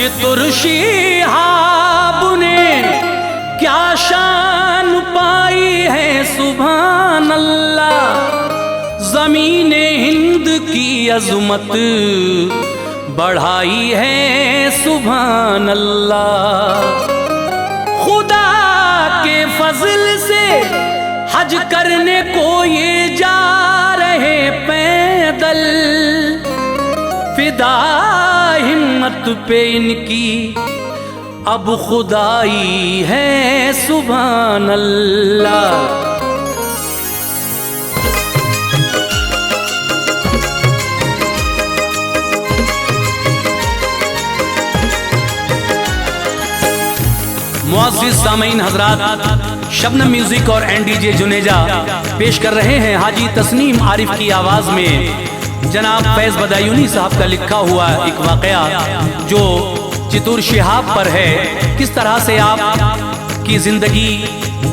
चितुर शिहाब ने क्या शान पाई है सुभान अल्लाह। ज़मीने हिंद की अज़मत बढ़ाई है सुभान अल्लाह। खुदा के फजल से हज करने को ये जा रहे पैदल, फिदा हिम्मत पे इनकी अब खुदाई है सुभान अल्लाह। मुअज़्ज़िज़ सामीन हज़रात, शबनम म्यूजिक और एनडीजे जुनेजा पेश कर रहे हैं हाजी तस्नीम आरिफ की आवाज़ में जनाब फैज़ बदायूनी साहब का लिखा हुआ एक वाक़या जो चितुर शिहाब पर है। किस तरह से आप की ज़िंदगी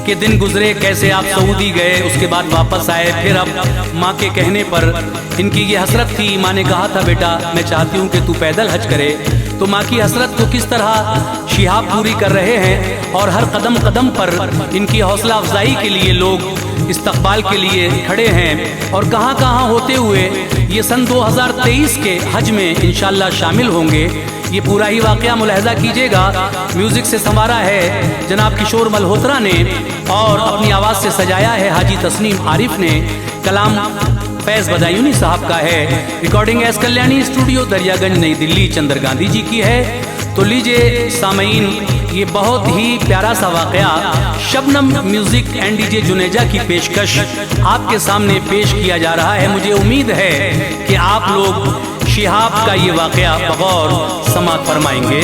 के दिन गुजरे, कैसे आप सऊदी गए, उसके बाद वापस आए, फिर अब माँ के कहने पर इनकी ये हसरत थी। माँ ने कहा था बेटा मैं चाहती हूँ कि तू पैदल हज करे, तो माँ की हसरत को किस तरह शिहाब पूरी कर रहे हैं और हर कदम कदम पर इनकी हौसला अफजाई के लिए लोग इस्तकबाल के लिए खड़े हैं और कहाँ कहाँ होते हुए ये सन 2023 के हज में इंशाअल्लाह शामिल होंगे। ये पूरा ही वाक़या मुलाहजा कीजिएगा। म्यूज़िक से संवारा है जनाब किशोर मल्होत्रा ने और अपनी आवाज़ से सजाया है हाजी तस्नीम आरिफ ने। कलाम फैज़ बदायूनी साहब का है। Recording S Kalyani studio Daryaganj नई दिल्ली चंद्र गांधी जी की है। तो लीजिए सामीन, ये बहुत ही प्यारा सा वाक़या शबनम म्यूजिक एनडीजे जुनेजा की पेशकश आपके सामने पेश किया जा रहा है। मुझे उम्मीद है कि आप लोग शिहाब का ये वाक़या बगौर समाअत फरमाएंगे।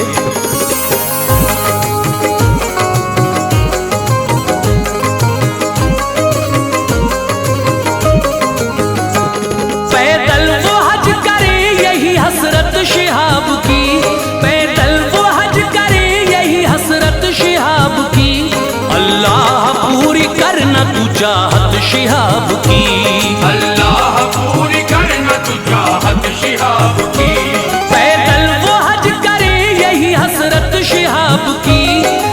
पैदल वो हज करे यही हसरत शिहाब की, पैदल वो हज करे यही हसरत शिहाब की। अल्लाह पूरी करना तू चाहत शिहाब की, अल्लाह पूरी करना तू चाहत शिहाब की। पैदल वो हज करे यही हसरत शिहाब की,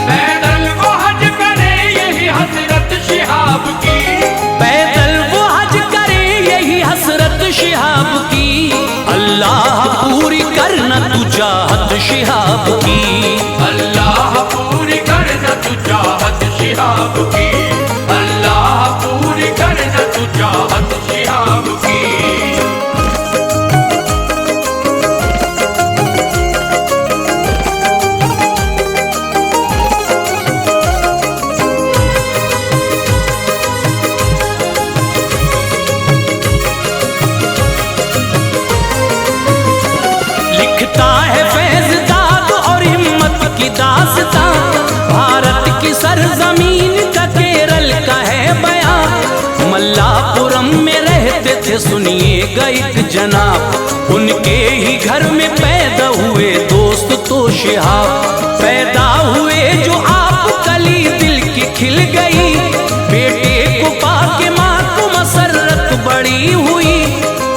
पैदल वो हज करे यही हसरत शिहाब की। पैदल वो हज करे यही हसरत शिहाब की। अल्लाह पूरी करना तू चाहत शिहाब की, अल्लाह पूरी करना तू चाहत शिहाब की। अल्लाह पूरी करना तू चाहत शिहाब की। लिखता है फैज़ दाद और हिम्मत की दास्तां, भारत की सरजमीन का केरल का है बयां। मल्लापुरम में रहते थे सुनिएगा एक जनाब, उनके ही घर में पैदा हुए दोस्त तो शिहाब। पैदा हुए जो आप कली दिल की खिल गई, बेटे को पाके माँ को मसरत बड़ी हुई।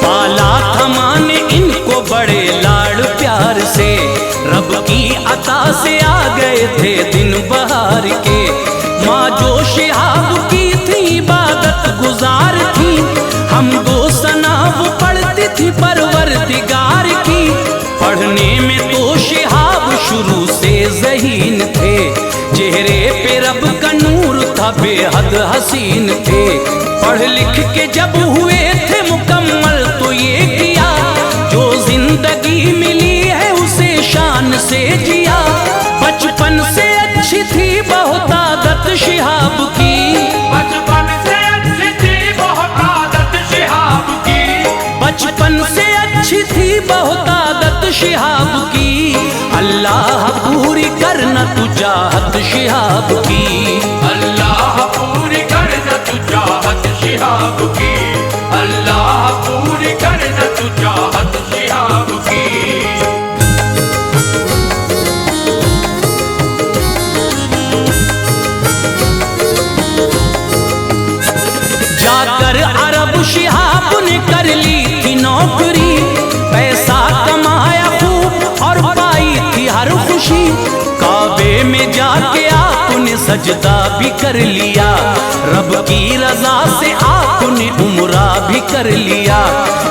पाला था माँ ने इनको बड़े लाड़ प्यार से, रब की अता से आ गए थे दिन बहार के। माँ जो शिहाब की थी इबादत गुजार थी, हम दो सना वो पढ़ती थी परवरदिगार की। पढ़ने में तो शिहाब शुरू से ज़हीन थे, चेहरे पे रब का नूर था बेहद हसीन थे। पढ़ लिख के जब हुए थे मुकम्मल तो ये किया, जो जिंदगी मिली है उसे शान से जिया। बचपन से अच्छी थी बहुत आदत शिहाब की, बचपन से अच्छी थी बहुत आदत शिहाब की। बचपन से अच्छी थी बहुत आदत शिहाब की। अल्लाह पूरी करना तू चाहत शिहाब की, अल्लाह पूरी करना तू चाहत शिहाब की। अल्लाह पूरी करना तू चाहत शिहाब की। जाकर अरब शिहाब ने कर ली थी नौकरी, पैसा कमाया खूब और पाई थी हर सजदा भी कर लिया, रब की रजा से आपने उम्रा भी कर लिया।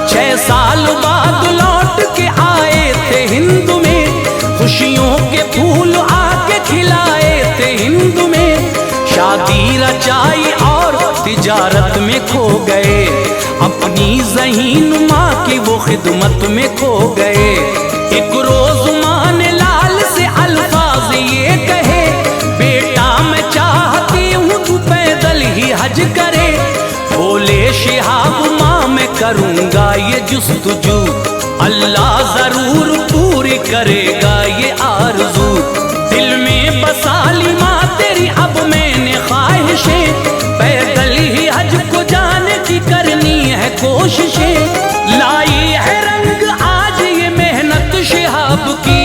6 साल बाद लौट के आए थे हिंद में, खुशियों के फूल आके खिलाए थे हिंद में। शादी रचाई और तिजारत में खो गए, अपनी ज़हीन माँ की वो खिदमत में खो गए। एक रोज माँ ने लाल से अल्फाज ये कहे, बेटा मैं चाहती हूँ तू पैदल ही हज करे। बोले शिहाब माँ मैं करूँगा ये जुस्तजू, अल्लाह जरूर पूरी करेगा ये आरज़ू। दिल में बसा ली माँ तेरी अब मैंने ख्वाहिशें, पैदल ही हज को जाने की करनी है कोशिशें। लाई है रंग आज ये मेहनत शिहाब की,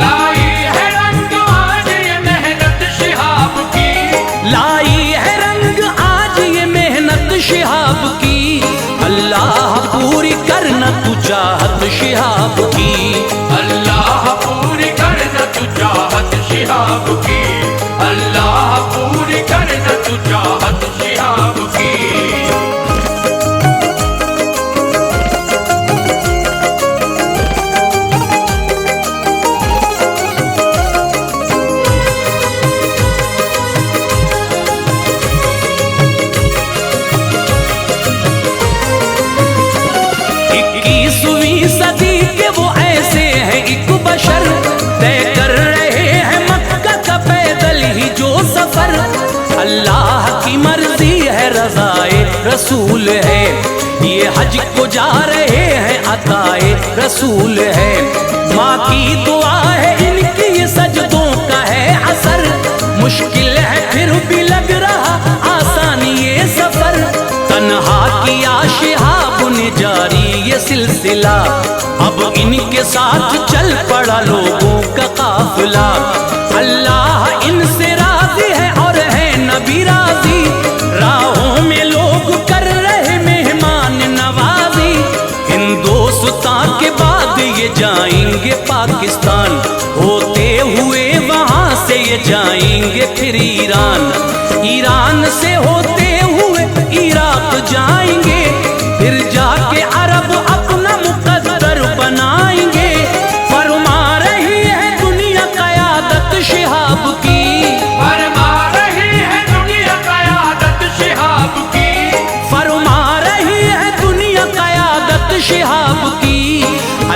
लाई है रंग आज ये मेहनत शिहाब की, लाई है रंग आज ये मेहनत शिहाब की। अल्लाह पूरी करना तू चाहत शिहाब की, अल्लाह पूरी कर न तू चाहत शिहाब की, अल्लाह पूरी कर न तू चाहत शिहाब की। सदी के वो ऐसे हैं एक बशर, तय कर रहे हैं मक्का का पैदल ही जो सफर। अल्लाह की मर्जी है रज़ाए रसूल है, ये हज को जा रहे हैं अताए रसूल है। माँ की दुआ है इनकी ये सजदों का है असर, मुश्किल है फिर भी लग रहा आसान ये सफर। तन्हा किया शिहाब ने जारी ये सिलसिला, अब इनके साथ चल पड़ा लोगों का काफिला। अल्लाह इनसे राजी है और है नबी राजी, राहों में लोग कर रहे मेहमान नवाजी। हिंदुस्तान के बाद ये जाएंगे पाकिस्तान, होते हुए वहां से ये जाएंगे फिर ईरान, ईरान से होते हुए इराक जाएंगे, फिर जाके अरब अपना मुकद्दर बनाएंगे। फरमा रही है दुनिया क़यादत शिहाब की, फरमा रही है दुनिया क़यादत शिहाब की, फरमा रही है दुनिया क़यादत शिहाब की।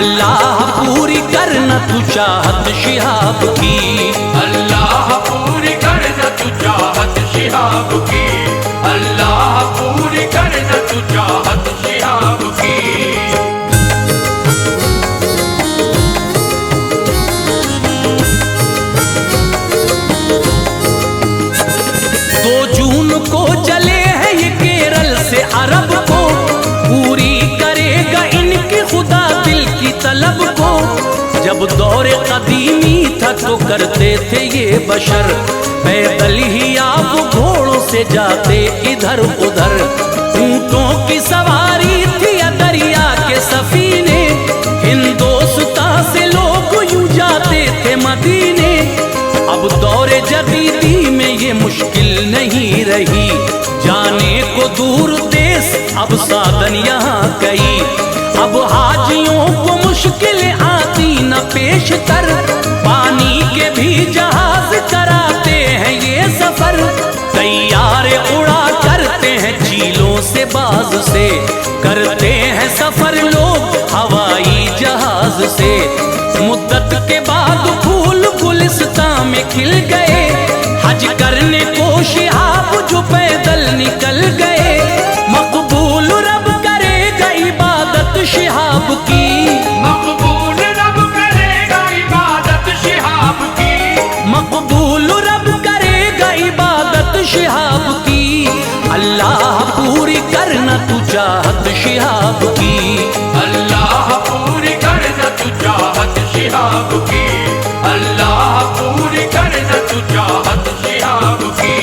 अल्लाह पूरी करना तू चाहत शिहाब की, अल्लाह पूरी कर न तू चाहत शिहाब की, अल्लाह पूरी कर न तू चाहत शिहाब की। 2 जून को चले हैं ये केरल से अरब को, पूरी करेगा इनकी खुदा दिल की तलब को। जब दौरे कदीमी था तो करते थे ये बशर, पैदल ही आप घोड़ों से जाते इधर उधर। ऊंटों की सवारी थी या दरिया के सफीने, हिंदुस्तान से लोग यूं जाते थे मदीने। अब दौरे जदीदी में ये मुश्किल नहीं रही, जाने को दूर देश अब साधन यहाँ कई। अब हाजियों को मुश्किलें आती न पेशतर, पानी के भी जहाज कराते हैं ये सफर। तैयारे उड़ा करते हैं चीलों से बाज से, करते हैं सफर लोग हवाई जहाज से। मुद्दत के बाद फूल गुलिस्तान में खिल गए, हज करने को शिहाब जो पैदल निकल गए। मकबूल रब करेगा इबादत शिहाब की, मकबूल रब करेगा इबादत शिहाब की, मकबूल रब करेगा इबादत शिहाब की। अल्लाह पूरी करना तू चाहत शिहाब की, अल्लाह पूरी कर न तू चाहत शिहाब की, अल्लाह पूरी कर न तू चाहत शिहाब की।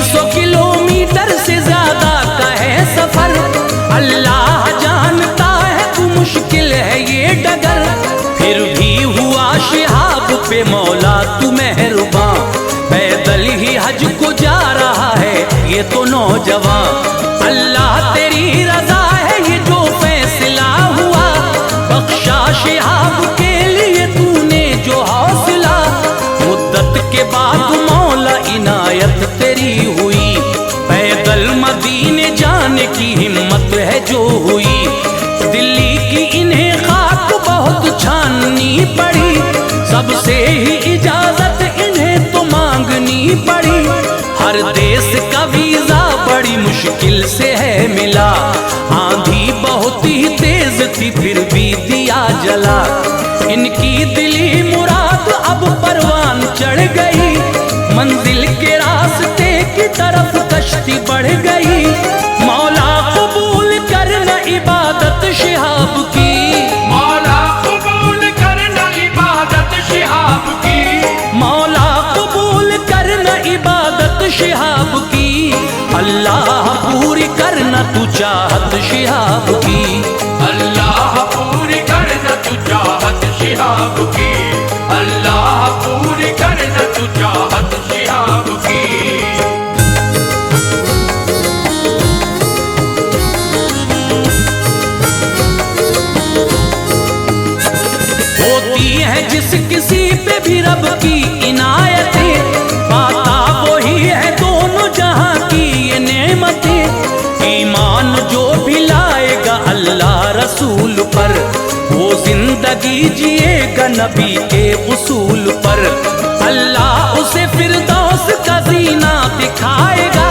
सौ किलोमीटर से ज्यादा का है सफर। अल्लाह जानता है तू मुश्किल है ये डगर, फिर भी हुआ शिहाब पे मौला तू मेहरबान। पैदल ही हज को जा रहा है ये तो नौजवान। अल्लाह तेरी रजा है ये जो फैसला हुआ, बख्शा शिहाब के लिए तूने जो हौसला। मुद्दत के बाद मौला इनायत तेरी हुई, पैदल मदीने जाने की हिम्मत है जो हुई। दिल्ली की इन्हें खाक बहुत छाननी पड़ी, सबसे ही इजाजत इन्हें तो मांगनी पड़ी। हर देश का वीजा बड़ी मुश्किल से है मिला, आंधी बहुत ही तेज थी फिर भी दिया जला। इनकी दिली मुराद अब परवान चढ़ गई, मंजिल के रास्ते की तरफ कश्ती बढ़ गई। मौला कबूल करना इबादत शिहाब की, मौला कबूल करना इबादत शिहाब की, मौला कबूल करना इबादत शिहाब की। अल्लाह पूरी करना तू चाहत शिहाब की, अल्लाह पूरी करना तू चाहत शिहाब की, अल्लाह पूरी करना तू चाहत शिहाब की। होती है जिस किसी पे भी रब की इनायतें, पाता वही है दोनों जहां की ये नेमतें। ईमान जो भी लाएगा अल्लाह रसूल पर, वो जिंदगी जिएगा नबी के उसूल पर। अल्लाह उसे फिरदौस का जीना दिखाएगा,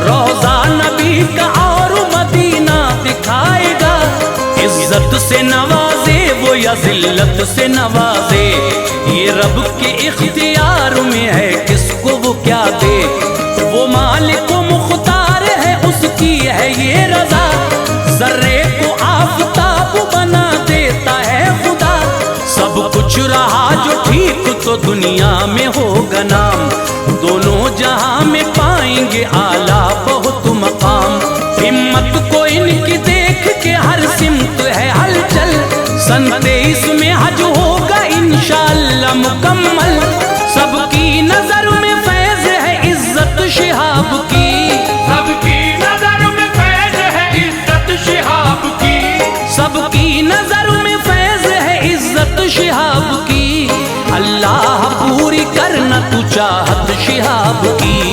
रोजा नबी का और मदीना दिखाएगा। इज्जत से नवाजे वो या जिल्लत से नवाजे, ये रब के इख्तियार में है किसको वो क्या दे। वो मालिक व मुख्तार है उसकी है ये रजा, जर्रे को आफताब बना देता है खुदा। सब कुछ रहा जो ठीक तो दुनिया में होगा नाम, दोनों जहां में पाएंगे आला बहुत मकाम। हिम्मत को इनकी देख के हर सिमत है हलचल, सन 23 में हज होगा इंशाअल्लाह मुकम्मल। सबकी नजर में फैज है इज्जत शिहाब की, सबकी नजर में फैज है इज्जत शिहाब की, सबकी नजर में फैज है इज्जत शिहाब की। अल्लाह पूरी करना तू चाहत शिहाब की,